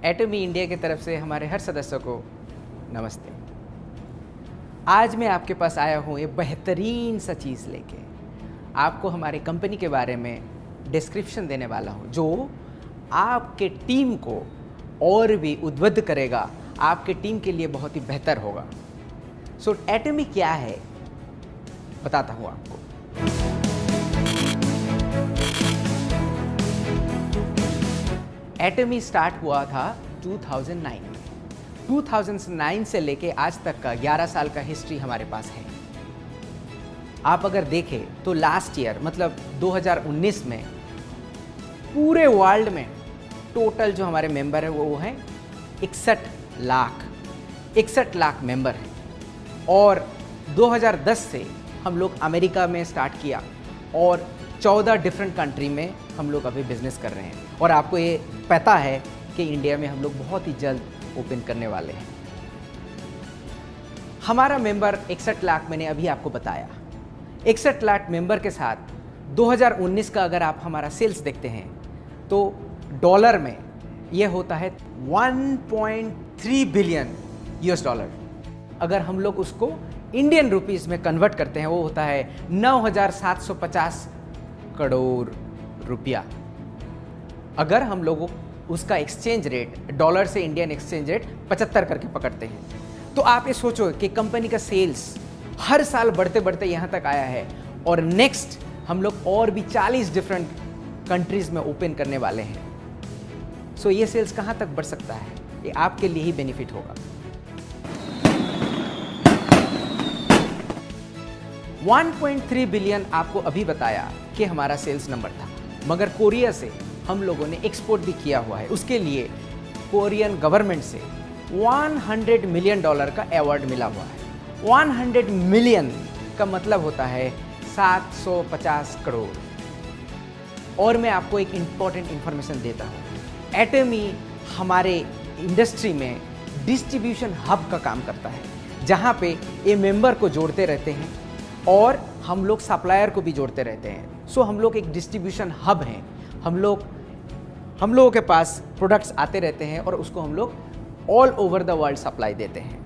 एटमी India की तरफ से हमारे हर सदस्यों को नमस्ते। आज मैं आपके पास आया हूँ एक बेहतरीन सा चीज़ लेके, आपको हमारे कंपनी के बारे में डिस्क्रिप्शन देने वाला हूँ जो आपके टीम को और भी उद्बुद्ध करेगा, आपके टीम के लिए बहुत ही बेहतर होगा। सो एटमी क्या है बताता हूँ आपको। एटमी स्टार्ट हुआ था 2009 में। 2009 से लेके आज तक का 11 साल का हिस्ट्री हमारे पास है। आप अगर देखें तो लास्ट ईयर मतलब 2019 में पूरे वर्ल्ड में टोटल जो हमारे मेंबर है वो हैं 61 लाख मेंबर हैं। और 2010 से हम लोग अमेरिका में स्टार्ट किया और 14 डिफरेंट कंट्री में हम लोग अभी बिजनेस कर रहे हैं। और आपको ये पता है कि इंडिया में हम लोग बहुत ही जल्द ओपन करने वाले हैं। हमारा मेंबर 61 लाख मैंने अभी आपको बताया। 61 लाख मेंबर के साथ 2019 का अगर आप हमारा सेल्स देखते हैं तो डॉलर में ये होता है 1.3 बिलियन यूएस डॉलर। अगर हम लोग उसको इंडियन रुपीस में कन्वर्ट करते हैं वो होता है 9,750 करोड़ रुपया। अगर हम लोग उसका एक्सचेंज रेट डॉलर से इंडियन एक्सचेंज रेट 75 करके पकड़ते हैं तो आप ये सोचो कि कंपनी का सेल्स हर साल बढ़ते बढ़ते यहाँ तक आया है और नेक्स्ट हम लोग और भी 40 डिफरेंट कंट्रीज में ओपन करने वाले हैं। सो ये सेल्स कहाँ तक बढ़ सकता है, ये आपके लिए ही बेनिफिट होगा। 1.3 बिलियन आपको अभी बताया कि हमारा सेल्स नंबर था, मगर कोरिया से हम लोगों ने एक्सपोर्ट भी किया हुआ है। उसके लिए कोरियन गवर्नमेंट से $100 मिलियन का अवार्ड मिला हुआ है। 100 मिलियन का मतलब होता है 750 करोड़। और मैं आपको एक इम्पॉर्टेंट इंफॉर्मेशन देता हूँ। एटमी हमारे इंडस्ट्री में डिस्ट्रीब्यूशन हब का काम करता है, जहाँ पे ये मेंबर को जोड़ते रहते हैं और हम लोग सप्लायर को भी जोड़ते रहते हैं। सो हम लोग एक डिस्ट्रीब्यूशन हब हैं। हम लोगों के पास प्रोडक्ट्स आते रहते हैं और उसको हम लोग all over the world supply देते हैं।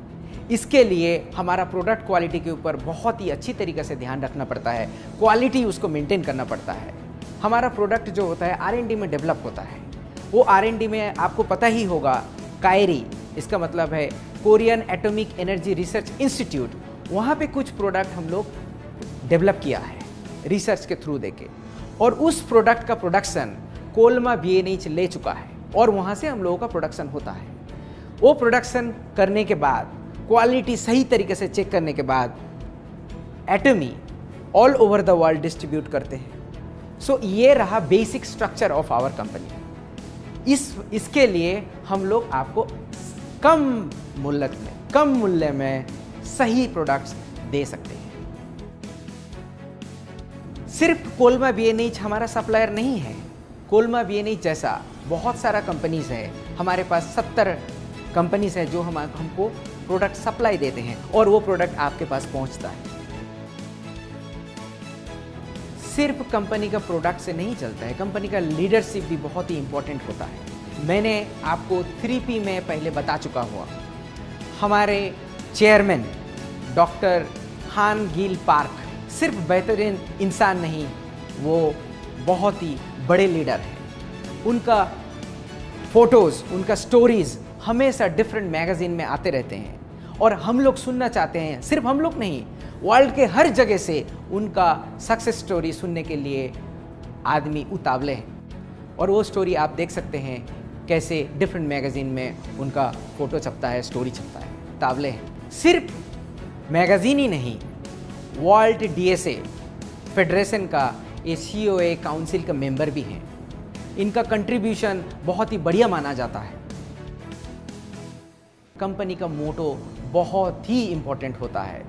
इसके लिए हमारा प्रोडक्ट क्वालिटी के ऊपर बहुत ही अच्छी तरीके से ध्यान रखना पड़ता है, क्वालिटी उसको मेंटेन करना पड़ता है। हमारा प्रोडक्ट जो होता है R&D में डेवलप होता है। वो R&D में आपको पता ही होगा, कायरी, इसका मतलब है Korean atomic energy research institute, वहाँ पे कुछ प्रोडक्ट हम लोग डेवलप किया है रिसर्च के थ्रू देके, और उस प्रोडक्ट का प्रोडक्शन कोलमा BNH ले चुका है और वहाँ से हम लोगों का प्रोडक्शन होता है। वो प्रोडक्शन करने के बाद क्वालिटी सही तरीके से चेक करने के बाद एटमी all over the world distribute करते हैं। सो ये रहा basic structure of our company. इसके लिए हम लोग आपको कम मूल्य में सही प्रोडक्ट्स दे सकते हैं। सिर्फ कोलमा BNH हमारा सप्लायर नहीं है। कोलमा BNH जैसा बहुत सारा कंपनीज है, हमारे पास 70 कंपनीज है जो हमको प्रोडक्ट सप्लाई देते हैं और वो प्रोडक्ट आपके पास पहुंचता है। सिर्फ कंपनी का प्रोडक्ट से नहीं चलता है, कंपनी का लीडरशिप भी बहुत ही इंपॉर्टेंट होता है। मैंने आपको 3P में पहले बता चुका हुआ। हमारे चेयरमैन डॉक्टर हान गिल पार्क सिर्फ बेहतरीन इंसान नहीं, वो बहुत ही बड़े लीडर हैं। उनका फोटोज़, उनका स्टोरीज़ हमेशा डिफरेंट मैगज़ीन में आते रहते हैं और हम लोग सुनना चाहते हैं। सिर्फ हम लोग नहीं, वर्ल्ड के हर जगह से उनका सक्सेस स्टोरी सुनने के लिए आदमी उतावले हैं। और वो स्टोरी आप देख सकते हैं कैसे डिफरेंट मैगज़ीन में उनका फ़ोटो छपता है, स्टोरी छपता है, उतावले हैं। सिर्फ मैगज़ीन ही नहीं, वर्ल्ड DSA फेडरेशन का COA काउंसिल का मेंबर भी हैं। इनका कंट्रीब्यूशन बहुत ही बढ़िया माना जाता है। कंपनी का मोटो बहुत ही इम्पोर्टेंट होता है।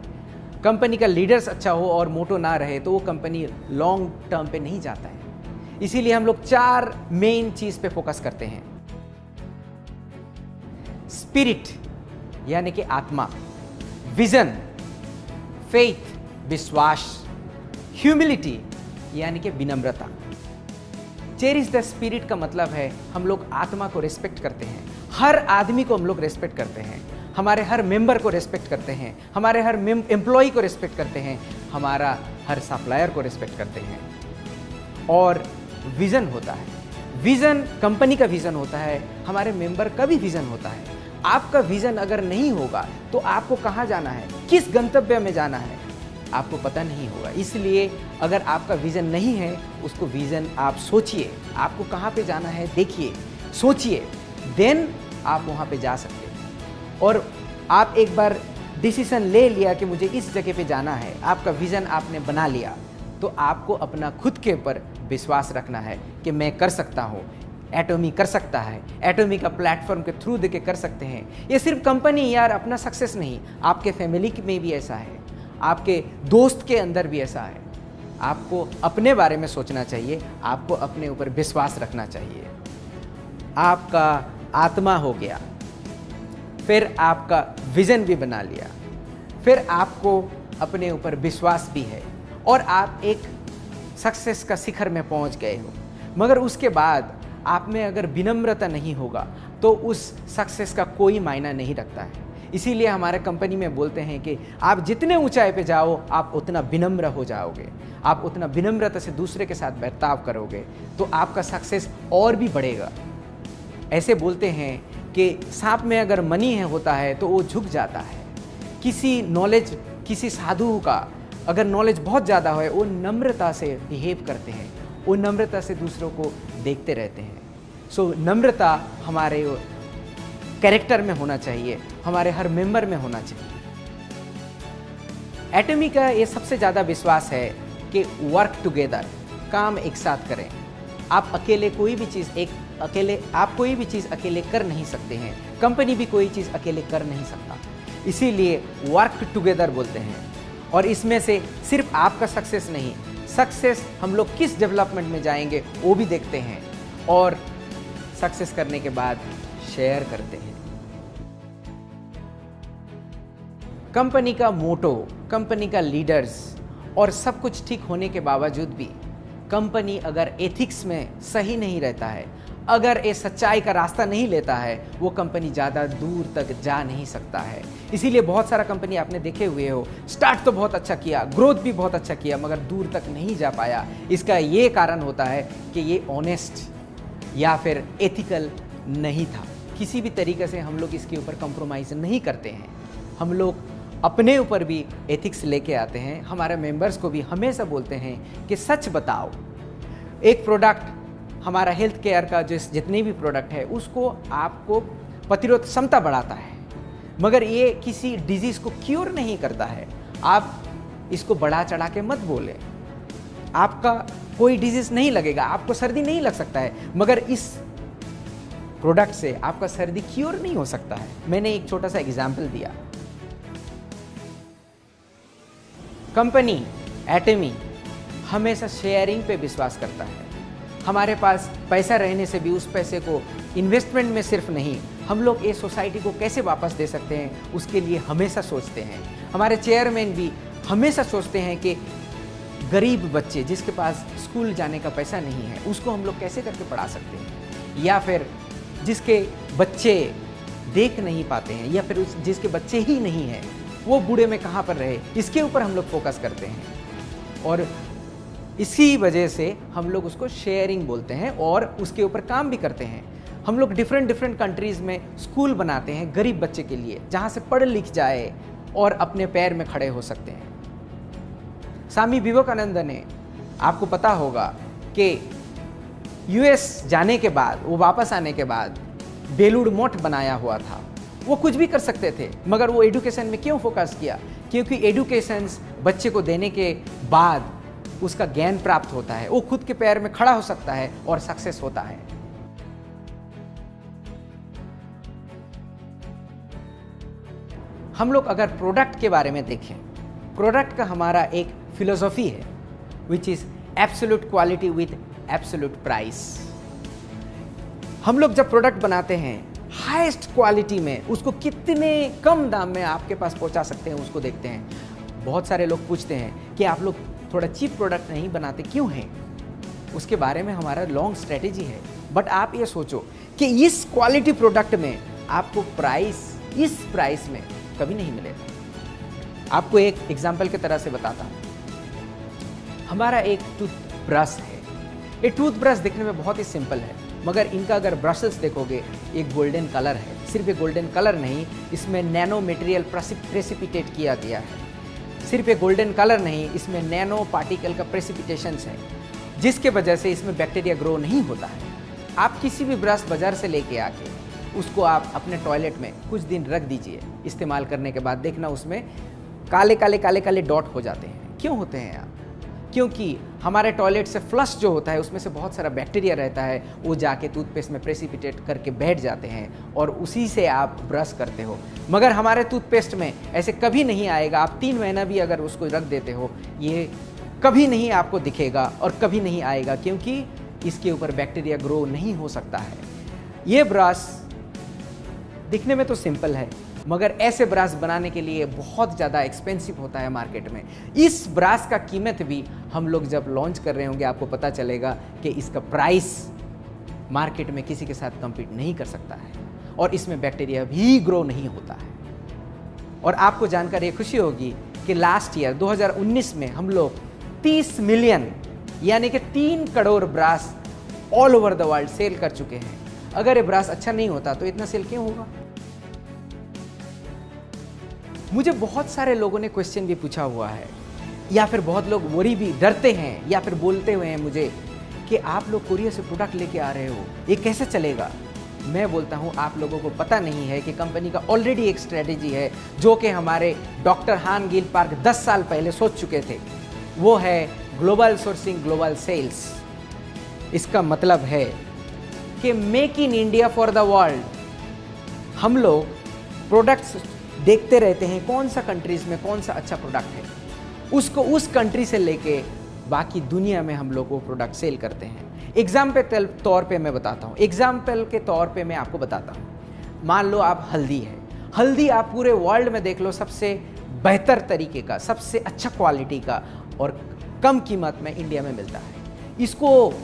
कंपनी का लीडर्स अच्छा हो और मोटो ना रहे तो वो कंपनी लॉन्ग टर्म पे नहीं जाता है। इसीलिए हम लोग 4 मेन चीज़ पे फोकस करते हैं। स्पिरिट यानी कि आत्मा, विजन, फेथ विश्वास, ह्यूमिलिटी यानी कि विनम्रता। चेरिश द स्पिरिट का मतलब है हम लोग आत्मा को रिस्पेक्ट करते हैं, हर आदमी को हम लोग रिस्पेक्ट करते हैं, हमारे हर मेंबर को रिस्पेक्ट करते हैं, हमारे हर एम्प्लॉय को रिस्पेक्ट करते हैं, हमारा हर सप्लायर को रिस्पेक्ट करते हैं। और विज़न होता है, विज़न कंपनी का विज़न होता है, हमारे मेंबर का भी विज़न होता है। आपका विज़न अगर नहीं होगा तो आपको कहाँ जाना है, किस गंतव्य में जाना है, आपको पता नहीं होगा। इसलिए अगर आपका विज़न नहीं है, उसको विज़न आप सोचिए, आपको कहाँ पे जाना है देखिए, सोचिए, देन आप वहाँ पे जा सकते हैं। और आप एक बार डिसीजन ले लिया कि मुझे इस जगह पे जाना है, आपका विज़न आपने बना लिया, तो आपको अपना खुद के ऊपर विश्वास रखना है कि मैं कर सकता हूँ। एटॉमी कर सकता है, एटॉमी का प्लेटफॉर्म के थ्रू देके कर सकते हैं। ये सिर्फ कंपनी यार अपना सक्सेस नहीं, आपके फैमिली में भी ऐसा है, आपके दोस्त के अंदर भी ऐसा है। आपको अपने बारे में सोचना चाहिए, आपको अपने ऊपर विश्वास रखना चाहिए। आपका आत्मा हो गया, फिर आपका विज़न भी बना लिया, फिर आपको अपने ऊपर विश्वास भी है और आप एक सक्सेस का शिखर में पहुंच गए हो। मगर उसके बाद आप में अगर विनम्रता नहीं होगा तो उस सक्सेस का कोई मायना नहीं रखता है। इसीलिए हमारे कंपनी में बोलते हैं कि आप जितने ऊंचाई पे जाओ आप उतना विनम्र हो जाओगे, आप उतना विनम्रता से दूसरे के साथ बर्ताव करोगे तो आपका सक्सेस और भी बढ़ेगा। ऐसे बोलते हैं कि सांप में अगर मनी होता है तो वो झुक जाता है। किसी साधु का अगर नॉलेज बहुत ज़्यादा है, वो नम्रता से बिहेव करते हैं, वो नम्रता से दूसरों को देखते रहते हैं। सो नम्रता हमारे कैरेक्टर में होना चाहिए, हमारे हर मेंबर में होना चाहिए। एटॉमी का ये सबसे ज़्यादा विश्वास है कि वर्क टुगेदर, काम एक साथ करें। आप अकेले कोई भी चीज़ अकेले कर नहीं सकते हैं, कंपनी भी कोई चीज़ अकेले कर नहीं सकता। इसीलिए वर्क टुगेदर बोलते हैं। और इसमें से सिर्फ आपका सक्सेस नहीं, सक्सेस हम लोग किस डेवलपमेंट में जाएंगे वो भी देखते हैं और सक्सेस करने के बाद शेयर करते हैं। कंपनी का मोटो, कंपनी का लीडर्स और सब कुछ ठीक होने के बावजूद भी कंपनी अगर एथिक्स में सही नहीं रहता है, अगर ये सच्चाई का रास्ता नहीं लेता है, वो कंपनी ज़्यादा दूर तक जा नहीं सकता है। इसीलिए बहुत सारा कंपनी आपने देखे हुए हो, स्टार्ट तो बहुत अच्छा किया, ग्रोथ भी बहुत अच्छा किया, मगर दूर तक नहीं जा पाया। इसका ये कारण होता है कि ये ऑनेस्ट या फिर एथिकल नहीं था। किसी भी तरीके से हम लोग इसके ऊपर कंप्रोमाइज़ नहीं करते हैं। हम लोग अपने ऊपर भी एथिक्स लेके आते हैं, हमारे मेंबर्स को भी हमेशा बोलते हैं कि सच बताओ। एक प्रोडक्ट, हमारा हेल्थ केयर का जितने भी प्रोडक्ट है उसको आपको प्रतिरोध क्षमता बढ़ाता है, मगर ये किसी डिजीज़ को क्योर नहीं करता है। आप इसको बढ़ा चढ़ा के मत बोलें। आपका कोई डिजीज़ नहीं लगेगा, आपको सर्दी नहीं लग सकता है, मगर इस प्रोडक्ट से आपका सर्दी क्योर नहीं हो सकता है। मैंने एक छोटा सा एग्जाम्पल दिया। कंपनी एटॉमी हमेशा शेयरिंग पे विश्वास करता है। हमारे पास पैसा रहने से भी उस पैसे को इन्वेस्टमेंट में सिर्फ नहीं, हम लोग ये सोसाइटी को कैसे वापस दे सकते हैं उसके लिए हमेशा सोचते हैं। हमारे चेयरमैन भी हमेशा सोचते हैं कि गरीब बच्चे जिसके पास स्कूल जाने का पैसा नहीं है उसको हम लोग कैसे करके पढ़ा सकते हैं, या फिर जिसके बच्चे देख नहीं पाते हैं, या फिर जिसके बच्चे ही नहीं हैं वो बूढ़े में कहाँ पर रहे, इसके ऊपर हम लोग फोकस करते हैं। और इसी वजह से हम लोग उसको शेयरिंग बोलते हैं और उसके ऊपर काम भी करते हैं। हम लोग डिफरेंट कंट्रीज़ में स्कूल बनाते हैं गरीब बच्चे के लिए, जहाँ से पढ़ लिख जाए और अपने पैर में खड़े हो सकते हैं। स्वामी विवेकानंद ने, आपको पता होगा कि यूएस जाने के बाद, वो वापस आने के बाद बेलूर मठ बनाया हुआ था। वो कुछ भी कर सकते थे, मगर वो एजुकेशन में क्यों फोकस किया? क्योंकि एजुकेशन बच्चे को देने के बाद उसका ज्ञान प्राप्त होता है, वो खुद के पैर में खड़ा हो सकता है और सक्सेस होता है। हम लोग अगर प्रोडक्ट के बारे में देखें, प्रोडक्ट का हमारा एक फिलोसॉफी है which is absolute quality with absolute price. हम लोग जब प्रोडक्ट बनाते हैं हाईएस्ट क्वालिटी में उसको कितने कम दाम में आपके पास पहुंचा सकते हैं उसको देखते हैं। बहुत सारे लोग पूछते हैं कि आप लोग थोड़ा चीप प्रोडक्ट नहीं बनाते क्यों हैं? उसके बारे में हमारा लॉन्ग स्ट्रेटेजी है। बट आप ये सोचो कि इस क्वालिटी प्रोडक्ट में आपको इस प्राइस में कभी नहीं मिलेगा। आपको एक एग्जांपल की तरह से बताता हूं। हमारा एक टूथब्रश है। ये टूथब्रश दिखने में बहुत ही सिंपल है, मगर इनका अगर ब्रशेस देखोगे एक गोल्डन कलर है। सिर्फ एक गोल्डन कलर नहीं, इसमें नैनो मटेरियल प्रेसिपिटेट किया गया है। सिर्फ एक गोल्डन कलर नहीं, इसमें नैनो पार्टिकल का प्रेसिपिटेशंस है, जिसके वजह से इसमें बैक्टीरिया ग्रो नहीं होता है। आप किसी भी ब्रश बाजार से लेके आके उसको आप अपने टॉयलेट में कुछ दिन रख दीजिए। इस्तेमाल करने के बाद देखना उसमें काले काले डॉट हो जाते हैं। क्यों होते हैं आप? क्योंकि हमारे टॉयलेट से फ्लश जो होता है उसमें से बहुत सारा बैक्टीरिया रहता है, वो जाके टूथपेस्ट में प्रेसिपिटेट करके बैठ जाते हैं और उसी से आप ब्रश करते हो। मगर हमारे टूथपेस्ट में ऐसे कभी नहीं आएगा। आप 3 महीना भी अगर उसको रख देते हो, ये कभी नहीं आपको दिखेगा और कभी नहीं आएगा, क्योंकि इसके ऊपर बैक्टीरिया ग्रो नहीं हो सकता है। ये ब्रश दिखने में तो सिंपल है, मगर ऐसे ब्रश बनाने के लिए बहुत ज़्यादा एक्सपेंसिव होता है मार्केट में। इस ब्रश का कीमत भी हम लोग जब लॉन्च कर रहे होंगे आपको पता चलेगा कि इसका प्राइस मार्केट में किसी के साथ कम्पीट नहीं कर सकता है और इसमें बैक्टीरिया भी ग्रो नहीं होता है। और आपको जानकर ये खुशी होगी कि लास्ट ईयर 2019 में हम लोग 30 मिलियन यानी कि 3 crore brush all over the world sell कर चुके हैं। अगर ये ब्रश अच्छा नहीं होता तो इतना सेल क्यों होगा? मुझे बहुत सारे लोगों ने क्वेश्चन भी पूछा हुआ है, या फिर बहुत लोग वरी भी डरते हैं या फिर बोलते हुए हैं मुझे कि आप लोग कोरिया से प्रोडक्ट लेके आ रहे हो, ये कैसे चलेगा? मैं बोलता हूं आप लोगों को पता नहीं है कि कंपनी का ऑलरेडी एक स्ट्रेटेजी है जो कि हमारे डॉक्टर हान गिल पार्क 10 साल पहले सोच चुके थे। वो है ग्लोबल सोर्सिंग ग्लोबल सेल्स। इसका मतलब है कि make in India for the world. हम लोग प्रोडक्ट्स देखते रहते हैं कौन सा कंट्रीज में कौन सा अच्छा प्रोडक्ट है, उसको उस कंट्री से लेके बाकी दुनिया में हम लोग वो प्रोडक्ट सेल करते हैं। एग्जाम्पल के तौर पे मैं बताता हूँ, एग्जाम्पल के तौर पे मैं आपको बताता हूँ। मान लो आप हल्दी है, हल्दी आप पूरे वर्ल्ड में देख लो सबसे बेहतर तरीके का, सबसे अच्छा क्वालिटी का और कम कीमत में इंडिया में मिलता है।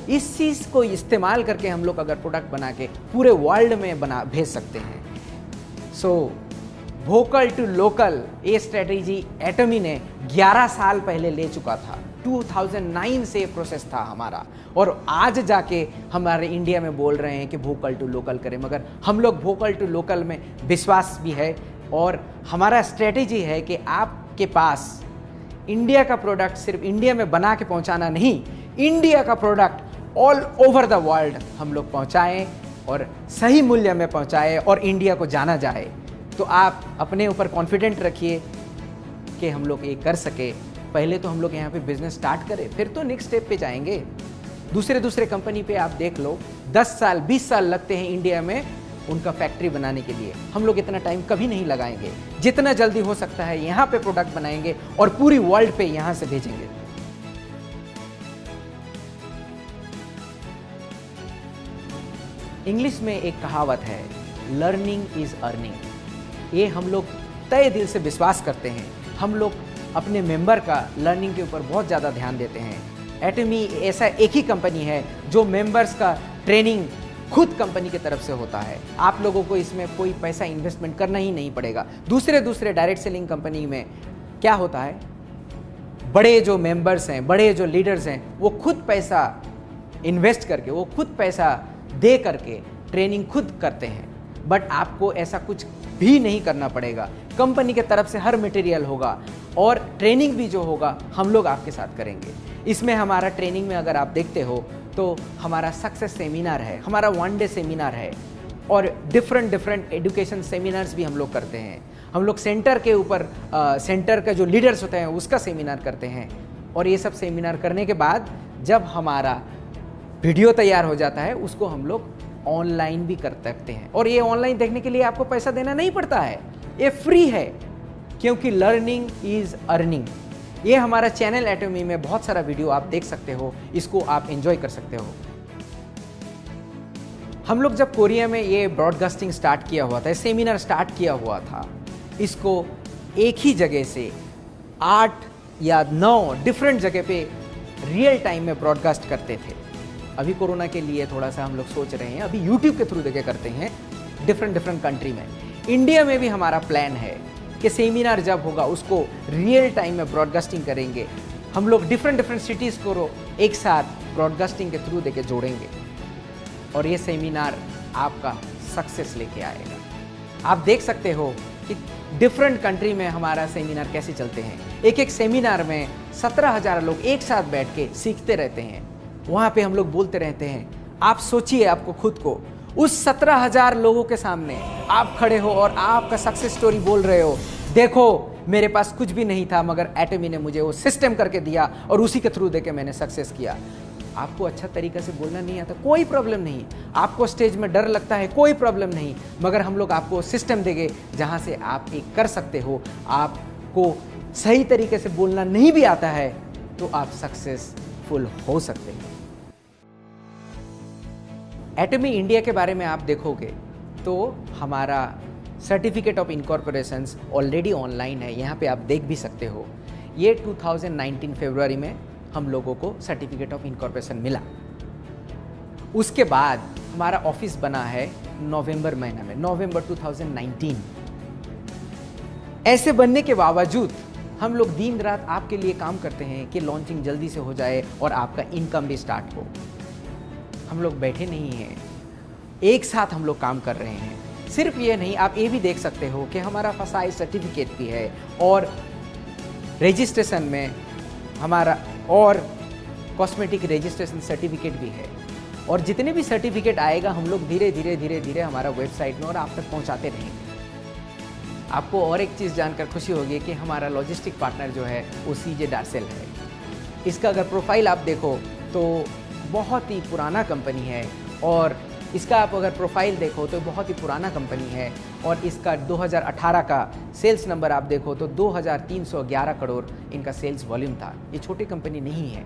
इस चीज़ को इस्तेमाल करके हम लोग अगर प्रोडक्ट बना के पूरे वर्ल्ड में भेज सकते हैं। सो वोकल टू लोकल ये स्ट्रेटेजी एटमी ने 11 साल पहले ले चुका था। 2009 से प्रोसेस था हमारा, और आज जाके हमारे इंडिया में बोल रहे हैं कि वोकल टू लोकल करें। मगर हम लोग वोकल टू लोकल में विश्वास भी है और हमारा स्ट्रेटेजी है कि आपके पास इंडिया का प्रोडक्ट सिर्फ इंडिया में बना के पहुंचाना नहीं, इंडिया का product all over the world हम लोग पहुंचाएं और सही मूल्य में पहुंचाएं और इंडिया को जाना जाए। तो आप अपने ऊपर कॉन्फिडेंट रखिए कि हम लोग ये कर सके। पहले तो हम लोग यहाँ पे बिजनेस स्टार्ट करें, फिर तो नेक्स्ट स्टेप पे जाएंगे। दूसरे कंपनी पे आप देख लो 10 साल 20 साल लगते हैं इंडिया में उनका फैक्ट्री बनाने के लिए। हम लोग इतना टाइम कभी नहीं लगाएंगे। जितना जल्दी हो सकता है यहाँ पे प्रोडक्ट बनाएंगे और पूरी वर्ल्ड पे यहाँ से भेजेंगे। इंग्लिश में एक कहावत है, लर्निंग इज अर्निंग। ये हम लोग तय दिल से विश्वास करते हैं। हम लोग अपने मेंबर का लर्निंग के ऊपर बहुत ज़्यादा ध्यान देते हैं। एटमी ऐसा एक ही कंपनी है जो मेंबर्स का ट्रेनिंग खुद कंपनी की तरफ से होता है। आप लोगों को इसमें कोई पैसा इन्वेस्टमेंट करना ही नहीं पड़ेगा। दूसरे डायरेक्ट सेलिंग कंपनी में क्या होता है, बड़े जो मेंबर्स हैं, बड़े जो लीडर्स हैं, वो खुद पैसा इन्वेस्ट करके, वो खुद पैसा दे करके ट्रेनिंग खुद करते हैं। बट आपको ऐसा कुछ भी नहीं करना पड़ेगा। कंपनी के तरफ से हर मटेरियल होगा और ट्रेनिंग भी जो होगा हम लोग आपके साथ करेंगे। इसमें हमारा ट्रेनिंग में अगर आप देखते हो तो हमारा सक्सेस सेमिनार है, हमारा 1 डे सेमिनार है और डिफरेंट एजुकेशन सेमिनार्स भी हम लोग करते हैं। हम लोग सेंटर के ऊपर सेंटर का जो लीडर्स होते हैं उसका सेमिनार करते हैं। और ये सब सेमिनार करने के बाद जब हमारा वीडियो तैयार हो जाता है उसको हम लोग ऑनलाइन भी कर सकते हैं। और ये ऑनलाइन देखने के लिए आपको पैसा देना नहीं पड़ता है, ये फ्री है, क्योंकि लर्निंग इज अर्निंग। ये हमारा चैनल एटमी में बहुत सारा वीडियो आप देख सकते हो, इसको आप एंजॉय कर सकते हो। हम लोग जब कोरिया में ये ब्रॉडकास्टिंग स्टार्ट किया हुआ था, सेमिनार स्टार्ट किया हुआ था, इसको एक ही जगह से 8 या 9 डिफरेंट जगह पे रियल टाइम में ब्रॉडकास्ट करते थे। अभी कोरोना के लिए थोड़ा सा हम लोग सोच रहे हैं, अभी यूट्यूब के थ्रू देके करते हैं डिफरेंट कंट्री में। इंडिया में भी हमारा प्लान है कि सेमिनार जब होगा उसको रियल टाइम में ब्रॉडकास्टिंग करेंगे। हम लोग डिफरेंट सिटीज़ को एक साथ ब्रॉडकास्टिंग के थ्रू देके जोड़ेंगे और ये सेमिनार आपका सक्सेस लेके आएगा। आप देख सकते हो कि डिफरेंट कंट्री में हमारा सेमिनार कैसे चलते हैं। एक सेमिनार में 17,000 लोग एक साथ बैठ के सीखते रहते हैं। वहाँ पे हम लोग बोलते रहते हैं। आप सोचिए, आपको खुद को उस 17,000 लोगों के सामने आप खड़े हो और आपका सक्सेस स्टोरी बोल रहे हो। देखो, मेरे पास कुछ भी नहीं था मगर एटमी ने मुझे वो सिस्टम करके दिया और उसी के थ्रू देके मैंने सक्सेस किया। आपको अच्छा तरीका से बोलना नहीं आता, कोई प्रॉब्लम नहीं। आपको स्टेज में डर लगता है, कोई प्रॉब्लम नहीं, मगर हम लोग आपको सिस्टम देंगे जहाँ से आप एक कर सकते हो। आपको सही तरीके से बोलना नहीं भी आता है तो आप सक्सेसफुल हो सकते हैं। एटमी इंडिया के बारे में आप देखोगे तो हमारा सर्टिफिकेट ऑफ इनकॉर्पोरेशंस ऑलरेडी ऑनलाइन है, यहाँ पे आप देख भी सकते हो। ये 2019 फरवरी में हम लोगों को सर्टिफिकेट ऑफ इनकॉर्पोरेशन मिला। उसके बाद हमारा ऑफिस बना है नवंबर महीना में, नवंबर 2019। ऐसे बनने के बावजूद हम लोग दिन रात आपके लिए काम करते हैं कि लॉन्चिंग जल्दी से हो जाए और आपका इनकम भी स्टार्ट हो। हम लोग बैठे नहीं हैं, एक साथ हम लोग काम कर रहे हैं। सिर्फ ये नहीं, आप ये भी देख सकते हो कि हमारा फसाई सर्टिफिकेट भी है और रजिस्ट्रेशन में हमारा और कॉस्मेटिक रजिस्ट्रेशन सर्टिफिकेट भी है। और जितने भी सर्टिफिकेट आएगा हम लोग धीरे धीरे हमारा वेबसाइट में और आप तक पहुंचाते रहेंगे। आपको और एक चीज़ जानकर खुशी होगी कि हमारा लॉजिस्टिक पार्टनर जो है वो सीजे डार्सेल है। इसका अगर प्रोफाइल आप देखो तो बहुत ही पुराना कंपनी है और इसका आप अगर प्रोफाइल देखो तो बहुत ही पुराना कंपनी है और इसका 2018 का सेल्स नंबर आप देखो तो 2311 करोड़ इनका सेल्स वॉल्यूम था। ये छोटी कंपनी नहीं है।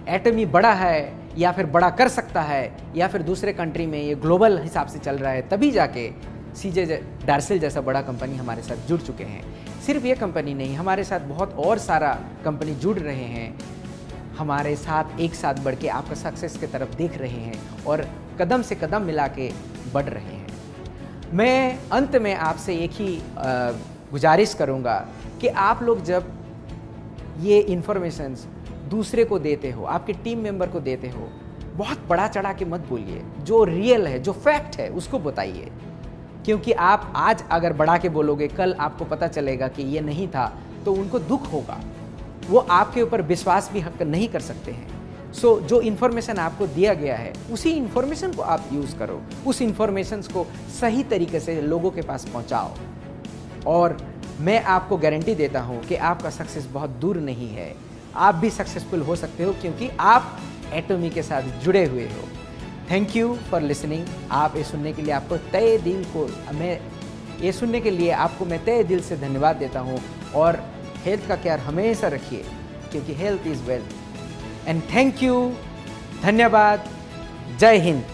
एटमी बड़ा है या फिर बड़ा कर सकता है या फिर दूसरे कंट्री में ये ग्लोबल हिसाब से चल रहा है, तभी जाके सीजे डार्सेल जैसा बड़ा कंपनी हमारे साथ जुड़ चुके हैं। सिर्फ ये कंपनी नहीं, हमारे साथ बहुत और सारा कंपनी जुड़ रहे हैं, हमारे साथ एक साथ बढ़ के आपका सक्सेस की तरफ देख रहे हैं और कदम से कदम मिला के बढ़ रहे हैं। मैं अंत में आपसे एक ही गुजारिश करूंगा कि आप लोग जब ये इन्फॉर्मेशंस दूसरे को देते हो, आपके टीम मेंबर को देते हो, बहुत बड़ा चढ़ा के मत बोलिए। जो रियल है, जो फैक्ट है उसको बताइए, क्योंकि आप आज अगर बढ़ा के बोलोगे, कल आपको पता चलेगा कि ये नहीं था तो उनको दुख होगा, वो आपके ऊपर विश्वास भी नहीं कर सकते हैं। सो जो इन्फॉर्मेशन आपको दिया गया है उसी इन्फॉर्मेशन को आप यूज़ करो, उस इन्फॉर्मेशन को सही तरीके से लोगों के पास पहुंचाओ और मैं आपको गारंटी देता हूं कि आपका सक्सेस बहुत दूर नहीं है। आप भी सक्सेसफुल हो सकते हो क्योंकि आप एटमी के साथ जुड़े हुए हो। Thank you for listening. आप ये सुनने के लिए आपको तय दिल को मैं तय दिल से धन्यवाद देता हूँ। और हेल्थ का ख्याल हमेशा रखिए क्योंकि health is wealth. And thank you, धन्यवाद, जय हिंद।